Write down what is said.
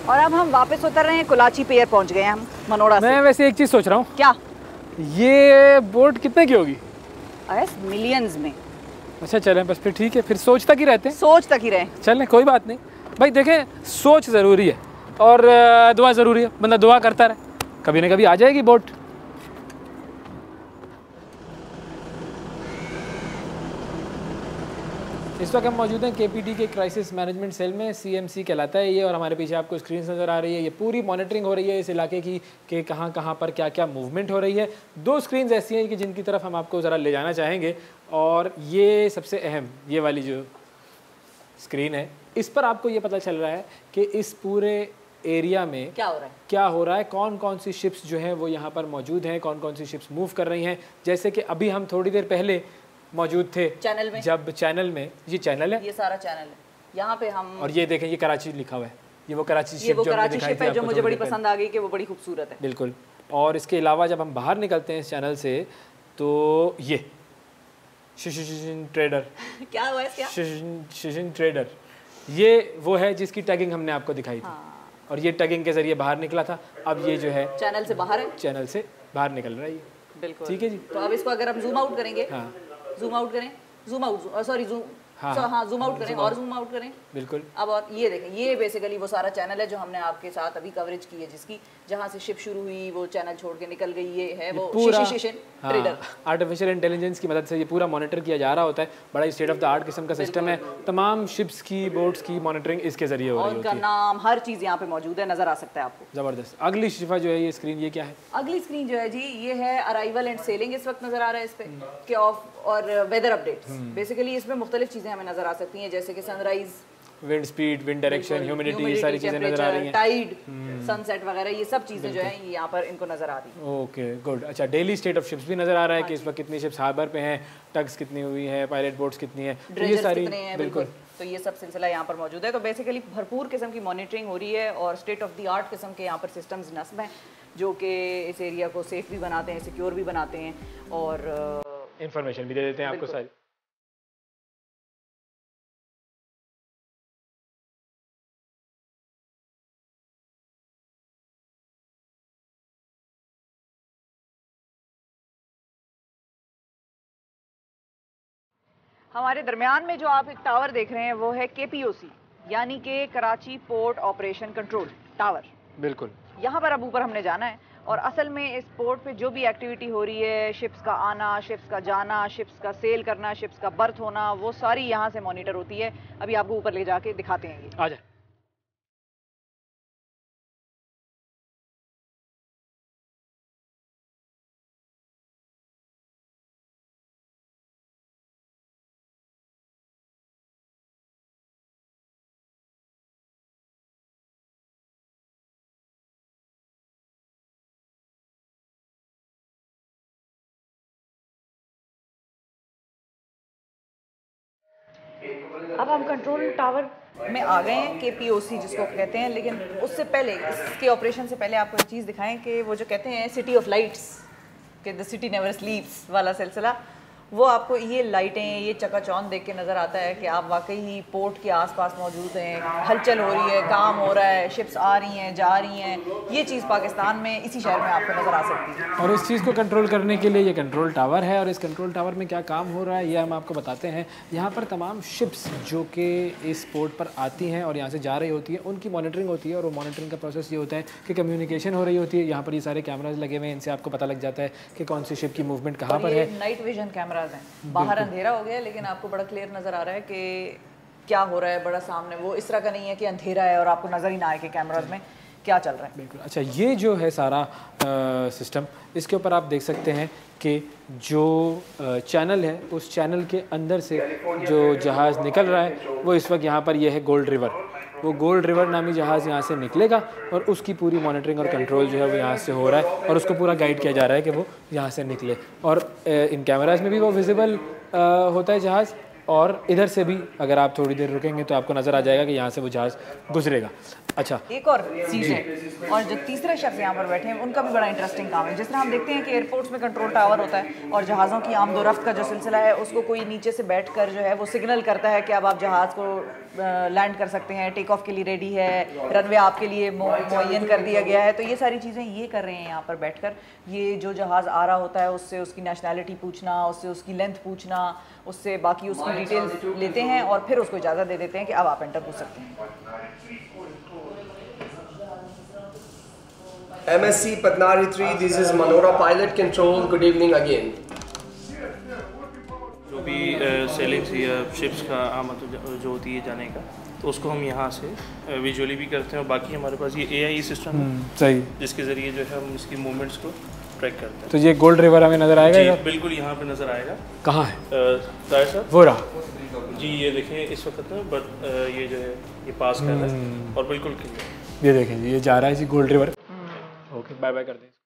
और अब हम वापस उतर रहे हैं, कुलाची पियर पहुंच गए हैं हम मनोड़ा से। मैं वैसे एक चीज़ सोच रहा हूँ। क्या? ये बोट कितने की होगी? मिलियंस में। अच्छा चलें, बस फिर ठीक है, फिर सोच तक ही रहते हैं। सोच तक ही रहे। चलें, कोई बात नहीं भाई। देखें, सोच ज़रूरी है और दुआ ज़रूरी है। बंदा दुआ करता रहे, कभी ना कभी आ जाएगी बोट। इस वक्त हम मौजूद हैं केपीटी के क्राइसिस मैनेजमेंट सेल में। सीएमसी कहलाता है ये, और हमारे पीछे आपको स्क्रीन नज़र आ रही है। ये पूरी मॉनिटरिंग हो रही है इस इलाके की कि कहाँ कहाँ पर क्या क्या मूवमेंट हो रही है। 2 स्क्रीन्स ऐसी हैं कि जिनकी तरफ हम आपको ज़रा ले जाना चाहेंगे, और ये सबसे अहम, ये वाली जो स्क्रीन है, इस पर आपको ये पता चल रहा है कि इस पूरे एरिया में क्या हो रहा है, कौन कौन सी शिप्स जो हैं वो यहाँ पर मौजूद हैं, कौन कौन सी शिप्स मूव कर रही हैं। जैसे कि अभी हम थोड़ी देर पहले मौजूद थे चैनल में, जब चैनल में, ये चैनल है, ये सारा चैनल है यहाँ पे हम, और ये देखें ये कराची लिखा हुआ है, ये वो कराची शिप जो मुझे बड़ी पसंद आ गई कि वो बड़ी खूबसूरत है। बिल्कुल। और इसके अलावा जब हम बाहर निकलते हैं इस चैनल से तो ये शिशिन ट्रेडर क्या हुआ है? क्या शिशिन ट्रेडर, ये वो है जिसकी टैगिंग हमने आपको दिखाई थी। और ये टैगिंग के जरिए बाहर निकला था। अब ये जो है चैनल से बाहर है, चैनल से बाहर निकल रहा है ये। बिल्कुल ठीक है जी। तो अब इसको अगर हम जूम आउट करेंगे, जूम आउट करें, जूम आउट, सॉरी जूम, हाँ जूम आउट करें और जूम आउट करें, बिल्कुल। अब और ये देखें, ये बेसिकली वो सारा चैनल है जो हमने आपके साथ अभी कवरेज की है, जिसकी जहाँ से शिप शुरू हुई वो चैनल छोड़ के निकल गई। ये है वो शिशिन ट्रेडर। आर्टिफिशियल इंटेलिजेंस की मदद से ये पूरा मॉनिटर किया जा रहा होता है। बड़ा ही स्टेट ऑफ द आर्ट किस्म का सिस्टम है। तमाम शिप्स की, बोट्स की मॉनिटरिंग इसके जरिए हो रही है। उनका नाम, हर चीज़ यहाँ पे मौजूद है, नजर आ सकता है आपको। ज़बरदस्त। अगली शिफा जो है ये स्क्रीन, ये क्या है? अगली स्क्रीन जो है जी, ये है अराइवल एंड सेलिंग। इस वक्त नजर आ रहा है इस पे के ऑफ, और वेदर अपडेट्स। बेसिकली इसमें मुख्तलिफ चीज़ें हमें नजर आ सकती हैं, जैसे कि sunrise, wind speed, wind direction, humidity, ये सारी चीजें नजर आ रही हैं। टाइड, सनसेट वगैरह, ये सब चीजें जो हैं यहाँ पर इनको नजर आ रही हैं। Okay good. अच्छा, डेली स्टेट ऑफ शिप्स भी नजर आ रहा है कि इस वक्त कितनी शिप्स हार्बर पे हैं, टग्स कितनी हुई हैं, पायलट बोट्स कितनी हैं, तो ये सारी बिल्कुल। तो ये सब सिलसिला यहाँ पर मौजूद है। तो बेसिकली भरपूर किस्म की मॉनिटरिंग हो रही है और स्टेट ऑफ द आर्ट किस्म के यहाँ पर सिस्टम्स नस्ब हैं, जो कि इस एरिया को सेफ भी बनाते हैं, सिक्योर भी बनाते हैं, और इंफॉर्मेशन भी दे देते हैं आपको सारी। हमारे दरमियान में जो आप एक टावर देख रहे हैं वो है केपीओसी, यानी कि Karachi port operation control tower. बिल्कुल। यहाँ पर अब ऊपर हमने जाना है, और असल में इस पोर्ट पे जो भी एक्टिविटी हो रही है, शिप्स का आना, शिप्स का जाना, शिप्स का सेल करना, शिप्स का बर्थ होना, वो सारी यहाँ से मॉनिटर होती है। अभी आपको ऊपर ले जाके दिखाते हैं ये। आ जाए। अब हम कंट्रोल टावर में आ गए हैं, केपीओसी जिसको कहते हैं। लेकिन उससे पहले, इसके ऑपरेशन से पहले आपको एक चीज़ दिखाएं कि वो जो कहते हैं सिटी ऑफ लाइट्स, कि द सिटी नेवर स्लीप्स वाला सिलसिला, वो आपको ये लाइटें, ये चकाचौंध देख के नज़र आता है कि आप वाकई ही पोर्ट के आसपास मौजूद हैं, हलचल हो रही है, काम हो रहा है, शिप्स आ रही हैं, जा रही हैं। ये चीज़ पाकिस्तान में इसी शहर में आपको नज़र आ सकती है। और इस चीज़ को कंट्रोल करने के लिए ये कंट्रोल टावर है, और इस कंट्रोल टावर में क्या काम हो रहा है ये हम आपको बताते हैं। यहाँ पर तमाम शिप्स जो कि इस पोर्ट पर आती हैं और यहाँ से जा रही होती है, उनकी मॉनिटरिंग होती है। और वो मॉनिटरिंग का प्रोसेस ये होता है कि कम्युनिकेशन हो रही होती है। यहाँ पर ये सारे कैमराज लगे हुए हैं, इनसे आपको पता लग जाता है कि कौन सी शिप की मूवमेंट कहाँ पर है। नाइट विजन कैमराज हैं, बाहर अंधेरा हो गया है लेकिन आपको बड़ा क्लियर नज़र आ रहा है कि क्या हो रहा है, बड़ा सामने। वो इस तरह का नहीं है कि अंधेरा है और आपको नज़र ही ना आए कि कैमराज में क्या चल रहा है। बिल्कुल। अच्छा, ये जो है सारा सिस्टम, इसके ऊपर आप देख सकते हैं कि जो चैनल है, उस चैनल के अंदर से जो जहाज़ निकल रहा है वो इस वक्त यहाँ पर ये है गोल्ड रिवर। वो गोल्ड रिवर नामी जहाज़ यहाँ से निकलेगा और उसकी पूरी मॉनिटरिंग और कंट्रोल जो है वो यहाँ से हो रहा है, और उसको पूरा गाइड किया जा रहा है कि वो यहाँ से निकले। और इन कैमराज में भी वो विजिबल होता है जहाज़, और इधर से भी अगर आप थोड़ी देर रुकेंगे तो आपको नज़र आ जाएगा कि यहाँ से वो जहाज़ गुजरेगा। अच्छा, एक और सीट है और जो तीसरे शख्स यहाँ पर बैठे हैं उनका भी बड़ा इंटरेस्टिंग काम है। जिस तरह हम देखते हैं कि एयरपोर्ट्स में कंट्रोल टावर होता है और जहाज़ों की आमदोरफ्त का जो सिलसिला है उसको कोई नीचे से बैठकर जो है वो सिग्नल करता है कि अब आप जहाज़ को लैंड कर सकते हैं, टेक ऑफ के लिए रेडी है, रनवे आपके लिए मुअय्यन कर दिया गया है। तो ये सारी चीज़ें ये कर रहे हैं यहाँ पर बैठकर। ये जो जहाज़ आ रहा होता है उससे उसकी नेशनैलिटी पूछना, उससे उसकी लेंथ पूछना, उससे बाकी उसकी डिटेल्स लेते हैं और फिर उसको इजाज़त दे देते हैं कि अब आप एंटर हो सकते हैं। MSC Patnari 3, this is Manora Pilot Control. Good evening again. जो भी सेलिंग्स या शिप्स का आमद जो होती है जाने का, तो उसको हम यहाँ से विजुअली भी करते हैं और बाकी हमारे पास ये AI सिस्टम है सही, जिसके ज़रिए जो है हम इसकी मूवमेंट्स को ट्रैक करते हैं। तो ये गोल्ड रिवर हमें नज़र आएगा? जी बिल्कुल, यहाँ पे नज़र आएगा। कहाँ है ताहिर साहब? वो रहा जी, ये देखें इस वक्त में, बट ये जो है ये पास कर रहा है और बिल्कुल क्लियर। ये देखें जी, ये जा रहा है जी gold river. Okay, bye bye कर दें।